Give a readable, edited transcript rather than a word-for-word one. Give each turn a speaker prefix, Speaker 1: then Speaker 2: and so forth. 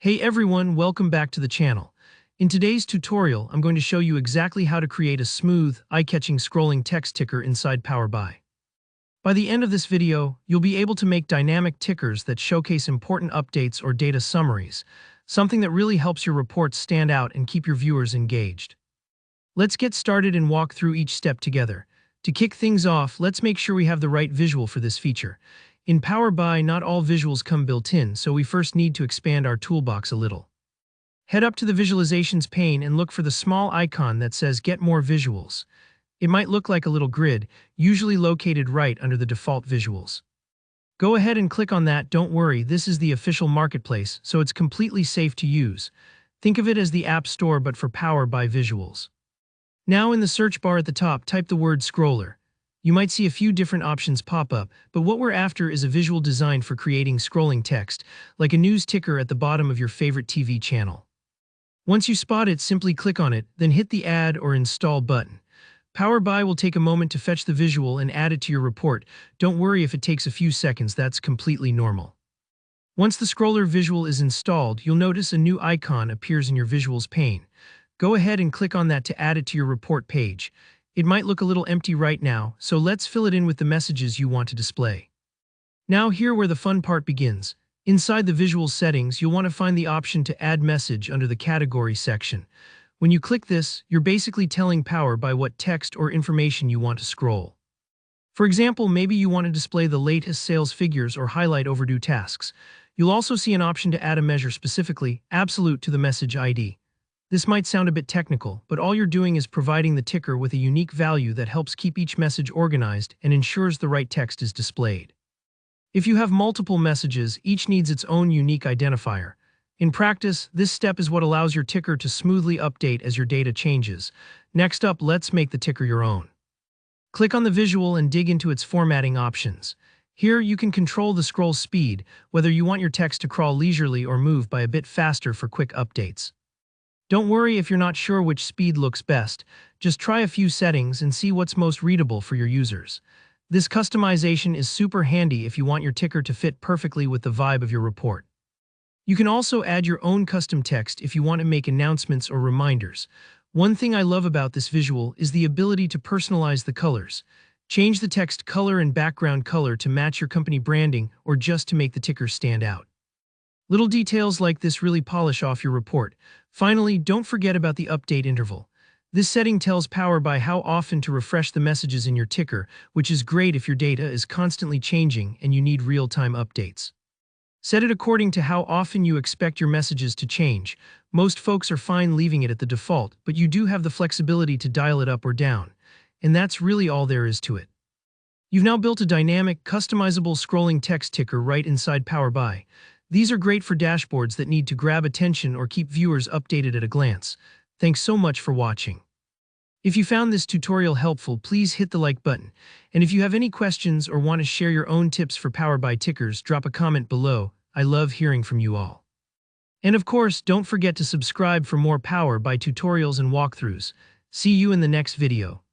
Speaker 1: Hey everyone, welcome back to the channel. In today's tutorial, I'm going to show you exactly how to create a smooth, eye-catching scrolling text ticker inside Power BI. By the end of this video, you'll be able to make dynamic tickers that showcase important updates or data summaries, something that really helps your reports stand out and keep your viewers engaged. Let's get started and walk through each step together. To kick things off, let's make sure we have the right visual for this feature. In Power BI, not all visuals come built in, so we first need to expand our toolbox a little. Head up to the Visualizations pane and look for the small icon that says Get More Visuals. It might look like a little grid, usually located right under the default visuals. Go ahead and click on that. Don't worry, this is the official marketplace, so it's completely safe to use. Think of it as the App Store but for Power BI visuals. Now in the search bar at the top, type the word scroller. You might see a few different options pop up, but what we're after is a visual designed for creating scrolling text, like a news ticker at the bottom of your favorite TV channel. Once you spot it, simply click on it, then hit the Add or Install button. Power BI will take a moment to fetch the visual and add it to your report. Don't worry if it takes a few seconds, that's completely normal. Once the scroller visual is installed, you'll notice a new icon appears in your visuals pane. Go ahead and click on that to add it to your report page. It might look a little empty right now, so let's fill it in with the messages you want to display. Now here where the fun part begins. Inside the visual settings, you'll want to find the option to add message under the category section. When you click this, you're basically telling Power BI what text or information you want to scroll. For example, maybe you want to display the latest sales figures or highlight overdue tasks. You'll also see an option to add a measure, specifically absolute, to the message ID. This might sound a bit technical, but all you're doing is providing the ticker with a unique value that helps keep each message organized and ensures the right text is displayed. If you have multiple messages, each needs its own unique identifier. In practice, this step is what allows your ticker to smoothly update as your data changes. Next up, let's make the ticker your own. Click on the visual and dig into its formatting options. Here, you can control the scroll speed, whether you want your text to crawl leisurely or move by a bit faster for quick updates. Don't worry if you're not sure which speed looks best, just try a few settings and see what's most readable for your users. This customization is super handy if you want your ticker to fit perfectly with the vibe of your report. You can also add your own custom text if you want to make announcements or reminders. One thing I love about this visual is the ability to personalize the colors. Change the text color and background color to match your company branding or just to make the ticker stand out. Little details like this really polish off your report. Finally, don't forget about the update interval. This setting tells Power BI how often to refresh the messages in your ticker, which is great if your data is constantly changing and you need real-time updates. Set it according to how often you expect your messages to change. Most folks are fine leaving it at the default, but you do have the flexibility to dial it up or down. And that's really all there is to it. You've now built a dynamic, customizable scrolling text ticker right inside Power BI. These are great for dashboards that need to grab attention or keep viewers updated at a glance. Thanks so much for watching. If you found this tutorial helpful, please hit the like button. And if you have any questions or want to share your own tips for Power BI tickers, drop a comment below. I love hearing from you all. And of course, don't forget to subscribe for more Power BI tutorials and walkthroughs. See you in the next video.